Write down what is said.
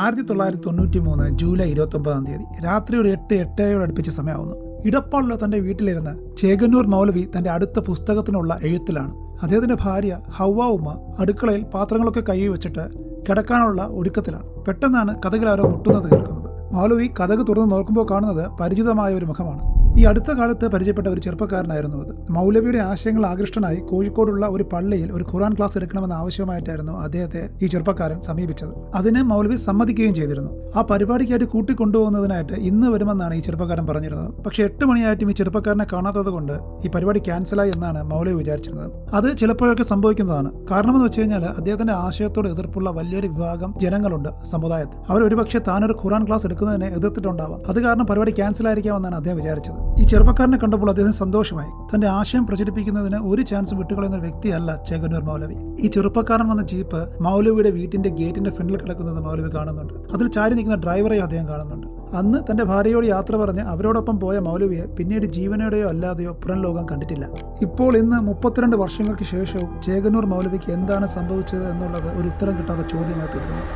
1993 July 29 രാത്രി ഒരു 8-8:30 അടുപ്പിച്ച സമയമാവുന്നു. ഇടപ്പാളിലെ തന്റെ വീട്ടിലിരുന്ന് ചേകന്നൂർ മൗലവി തന്റെ അടുത്ത പുസ്തകത്തിനുള്ള എഴുത്തിലാണ്. അദ്ദേഹത്തിന്റെ ഭാര്യ ഹവ്വ ഉമ്മ അടുക്കളയിൽ പാത്രങ്ങളൊക്കെ കൈ വെച്ചിട്ട് കിടക്കാനുള്ള ഒരുക്കത്തിലാണ്. പെട്ടെന്നാണ് കതകിലാരോ മുട്ടുന്നത് കേൾക്കുന്നത്. മൗലവി കതക് തുറന്ന് നോക്കുമ്പോൾ കാണുന്നത് പരിചിതമായ ഒരു മുഖമാണ്. ഈ അടുത്ത കാലത്ത് പരിചയപ്പെട്ട ഒരു ചെറുപ്പക്കാരനായിരുന്നു അത്. മൗലവിയുടെ ആശയങ്ങൾ ആകൃഷ്ടനായി കോഴിക്കോടുള്ള ഒരു പള്ളിയിൽ ഒരു ഖുർആൻ ക്ലാസ് എടുക്കണമെന്ന ആവശ്യമായിട്ടായിരുന്നു അദ്ദേഹത്തെ ഈ ചെറുപ്പക്കാരൻ സമീപിച്ചത്. അതിന് മൗലവി സമ്മതിക്കുകയും ചെയ്തിരുന്നു. ആ പരിപാടിക്കായിട്ട് കൂട്ടിക്കൊണ്ടുപോകുന്നതിനായിട്ട് ഇന്ന് വരുമെന്നാണ് ഈ ചെറുപ്പക്കാരൻ പറഞ്ഞിരുന്നത്. പക്ഷേ 8 മണിയായിട്ടും ഈ ചെറുപ്പക്കാരനെ കാണാത്തത് കൊണ്ട് ഈ പരിപാടി ക്യാൻസലായി എന്നാണ് മൗലവി വിചാരിച്ചിരുന്നത്. അത് ചിലപ്പോഴൊക്കെ സംഭവിക്കുന്നതാണ്. കാരണമെന്ന് വെച്ച് കഴിഞ്ഞാൽ അദ്ദേഹത്തിന്റെ ആശയത്തോട് എതിർപ്പുള്ള വലിയൊരു വിഭാഗം ജനങ്ങളുണ്ട് സമുദായത്തിൽ. അവർ ഒരുപക്ഷെ താനൊരു ഖുർആൻ ക്ലാസ് എടുക്കുന്നതിനെ എതിർത്തിട്ടുണ്ടാവാം. അത് കാരണം പരിപാടി ക്യാൻസലായിരിക്കാമെന്നാണ് അദ്ദേഹം വിചാരിച്ചത്. ഈ ചെറുപ്പക്കാരനെ കണ്ടപ്പോൾ അദ്ദേഹം സന്തോഷമായി. തന്റെ ആശയം പ്രചരിപ്പിക്കുന്നതിന് ഒരു ചാൻസ് വിട്ടുകളയുന്ന ഒരു വ്യക്തിയല്ല ചേകന്നൂർ മൗലവി. ഈ ചെറുപ്പക്കാരൻ വന്ന ജീപ്പ് മൗലവിയുടെ വീട്ടിന്റെ ഗേറ്റിന്റെ ഫ്രണ്ടിൽ കിടക്കുന്നത് മൗലവി കാണുന്നുണ്ട്. അതിൽ ചാരി നിൽക്കുന്ന ഡ്രൈവറെയും അദ്ദേഹം കാണുന്നുണ്ട്. അന്ന് തന്റെ ഭാര്യയോട് യാത്ര പറഞ്ഞ് അവരോടൊപ്പം പോയ മൗലവിയെ പിന്നീട് ജീവനോടെയോ അല്ലാതെയോ പുറം ലോകം കണ്ടിട്ടില്ല. ഇപ്പോൾ ഇന്ന് 32 വർഷങ്ങൾക്ക് ശേഷവും ചേകന്നൂർ മൗലവിക്ക് എന്താണ് സംഭവിച്ചത് എന്നുള്ളത് ഒരു ഉത്തരം കിട്ടാത്ത ചോദ്യമായി തുടരുന്നു.